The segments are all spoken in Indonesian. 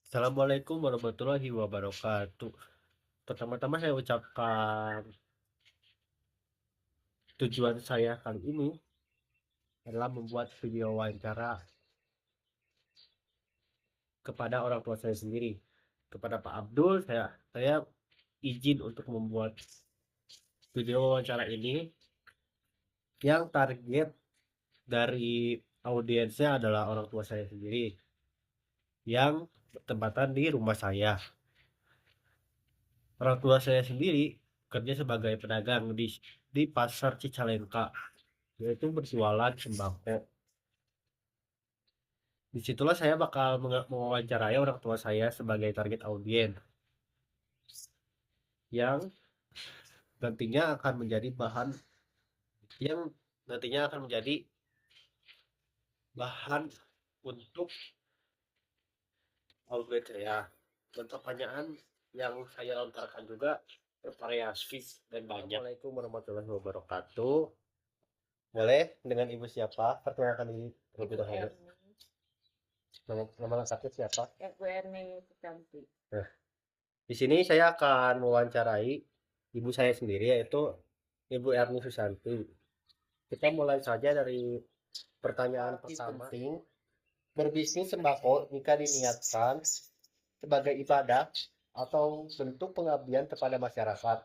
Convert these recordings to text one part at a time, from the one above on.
Assalamualaikum warahmatullahi wabarakatuh. Pertama-tama saya ucapkan tujuan saya kali ini adalah membuat video wawancara kepada orang tua saya sendiri. Kepada Pak Abdul, saya izin untuk membuat video wawancara ini yang target dari audiensnya adalah orang tua saya sendiri yang bertempatan di rumah saya. Orang tua saya sendiri kerja sebagai pedagang di pasar Cicalengka, yaitu berjualan sembako. Disitulah saya bakal mewawancarai orang tua saya sebagai target audiens yang nantinya akan menjadi bahan yang nantinya akan menjadi bahan untuk audiens saya. Dan pertanyaan yang saya lontarkan juga bervariasi dan banyak. Assalamualaikum warahmatullahi wabarakatuh. Boleh dengan ibu siapa? Perkenalkan diri terlebih dahulu. Nama lengkapnya siapa? Ibu Erni Susanti. Nah, di sini saya akan mewawancarai ibu saya sendiri, yaitu Ibu Erni Susanti. Kita mulai saja dari pertanyaan pertama. Penting berbisnis sembako jika diniatkan sebagai ibadah atau bentuk pengabdian kepada masyarakat.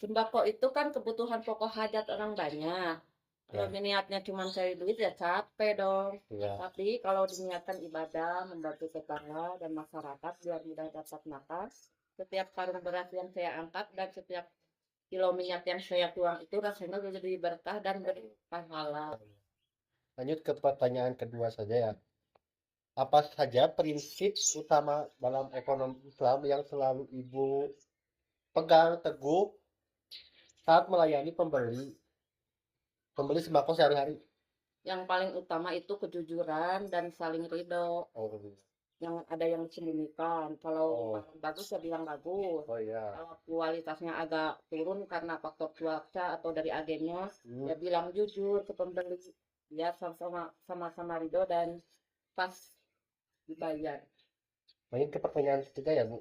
Sembako itu kan kebutuhan pokok hajat orang banyak. Kalau Ya, niatnya cuma cari duit ya capek dong. ya. Tapi kalau diniatkan ibadah, membantu tetangga dan masyarakat biar mudah dapat makan, setiap karung beras yang saya angkat dan setiap kilo minyak yang saya tuang itu rasanya jadi berkah dan berpahala. Lanjut ke pertanyaan kedua saja ya. Apa saja prinsip utama dalam ekonomi Islam yang selalu Ibu pegang teguh saat melayani pembeli pembeli sembako sehari-hari? Yang paling utama itu kejujuran dan saling ridho. Oh, Yang ada yang disembunyikan. Kalau oh, bagus ya bilang bagus. oh ya. Kalau kualitasnya agak turun karena faktor cuaca atau dari agennya, ya bilang jujur ke pembeli. Ya sama-sama ridho dan pas dibayar. Lanjut ke pertanyaan ketiga ya, Bu.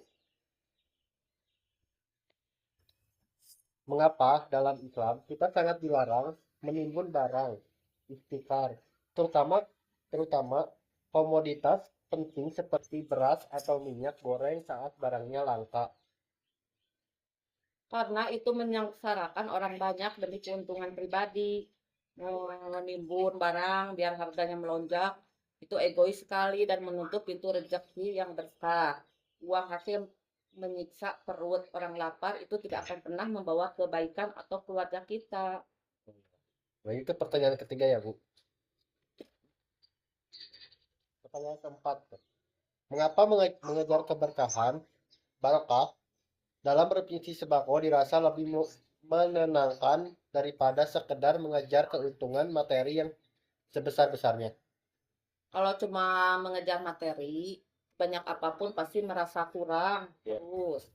Mengapa dalam Islam kita sangat dilarang menimbun barang istighfar, terutama terutama komoditas penting seperti beras atau minyak goreng saat barangnya langka? Karena itu menyengsarakan orang banyak demi keuntungan pribadi. Menimbun barang biar harganya melonjak, itu egois sekali dan menutup pintu rezeki yang berkah. Uang hasil menyiksa perut orang lapar itu tidak akan pernah membawa kebaikan atau keluarga kita. Lanjut ke pertanyaan ketiga ya, Bu. Pertanyaan keempat. Mengapa mengejar keberkahan, barokah, dalam berbisnis sembako dirasa lebih menenangkan daripada sekedar mengejar keuntungan materi yang sebesar-besarnya? Kalau cuma mengejar materi, banyak apapun pasti merasa kurang Ya. terus.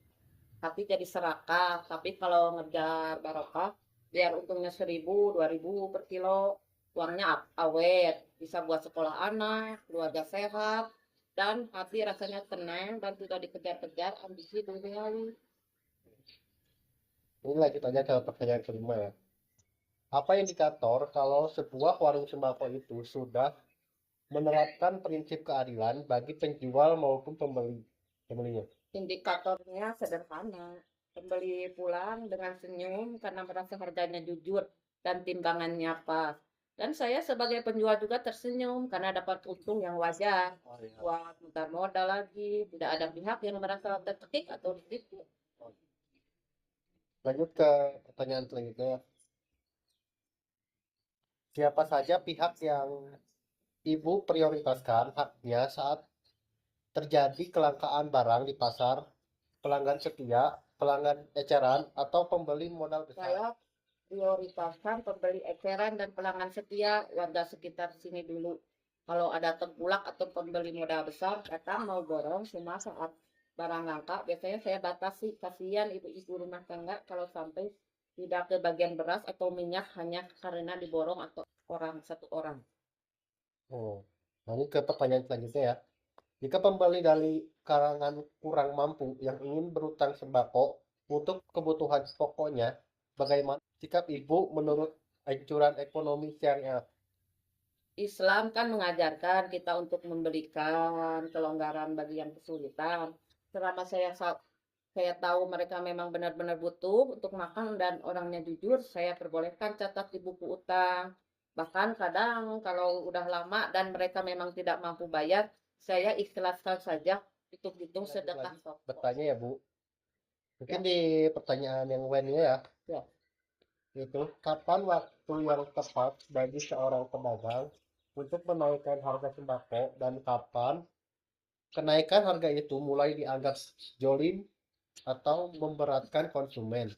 Tapi jadi serakah. Tapi kalau ngejar barokah, biar untungnya 1.000, 2.000 per kilo, uangnya awet, bisa buat sekolah anak, keluarga sehat, dan hati rasanya tenang dan tidak dikejar-kejar ambisi duniawi. Ini lanjut aja ke pertanyaan kelima ya. Apa indikator kalau sebuah warung sembako itu sudah menerapkan prinsip keadilan bagi penjual maupun pembelinya? Indikatornya sederhana. Pembeli pulang dengan senyum karena merasa harganya jujur dan timbangannya pas. Dan saya sebagai penjual juga tersenyum karena dapat untung yang wajar. Oh, iya. Buat mutar modal lagi, tidak ada pihak yang merasa tercekik atau ditipu. Lanjut ke pertanyaan selanjutnya. Siapa saja pihak yang Ibu prioritaskan haknya saat terjadi kelangkaan barang di pasar, pelanggan setia, pelanggan eceran, atau pembeli modal besar? Saya prioritaskan pembeli eceran dan pelanggan setia warga sekitar sini dulu. Kalau ada tengkulak atau pembeli modal besar datang mau borong cuma saat barang langka, biasanya saya batasi. Kasihan ibu-ibu rumah tangga kalau sampai tidak kebagian beras atau minyak hanya karena diborong atau orang satu orang. Oh, lanjut ke pertanyaan selanjutnya ya. Jika pembeli dari kalangan kurang mampu yang ingin berutang sembako untuk kebutuhan pokoknya, bagaimana sikap Ibu menurut anjuran ekonomi syariah? Islam kan mengajarkan kita untuk memberikan kelonggaran bagi yang kesulitan. Selama saya tahu mereka memang benar-benar butuh untuk makan dan orangnya jujur, saya perbolehkan catat di buku utang. Bahkan kadang kalau udah lama dan mereka memang tidak mampu bayar, saya ikhlaskan saja hitung-hitung Lanjut sedekah lagi sodako. bertanya ya Bu. Mungkin Ya, di pertanyaan yang lainnya ya, ya. itu kapan waktu yang tepat bagi seorang pedagang untuk menaikkan harga sembako dan kapan kenaikan harga itu mulai dianggap jolim atau memberatkan konsumen.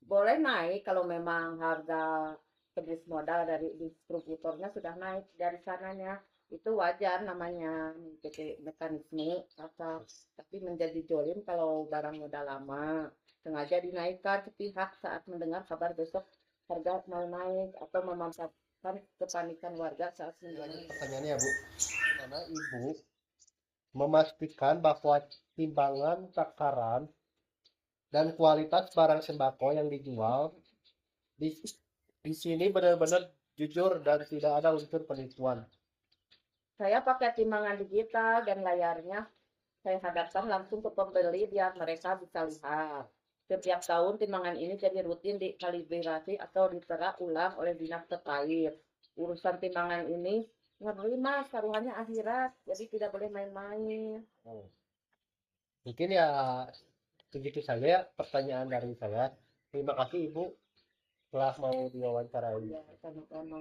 Boleh naik kalau memang harga tebus modal dari distributornya sudah naik dari sananya. Itu wajar namanya mengikuti mekanisme pasar. Tapi menjadi jolim kalau barang modal lama. Sengaja dinaikkan sepihak saat mendengar kabar besok harga mau naik atau memanfaatkan kepanikan warga saat Lanjut sembunyi. pertanyaannya ya Bu. Bagaimana Ibu memastikan bahwa timbangan takaran dan kualitas barang sembako yang dijual di, di sini benar-benar jujur dan tidak ada unsur penipuan. Saya pakai timbangan digital dan layarnya saya hadapkan langsung ke pembeli biar mereka bisa lihat. Setiap tahun timbangan ini jadi rutin dikalibrasi atau ditera ulang oleh dinas terkait. Urusan timbangan ini ngeri mas, taruhannya akhirat, jadi tidak boleh main-main. Oh. Mungkin ya begitu saja ya pertanyaan dari saya. Terima kasih Ibu telah mau diwawancarai. Ya, sama-sama.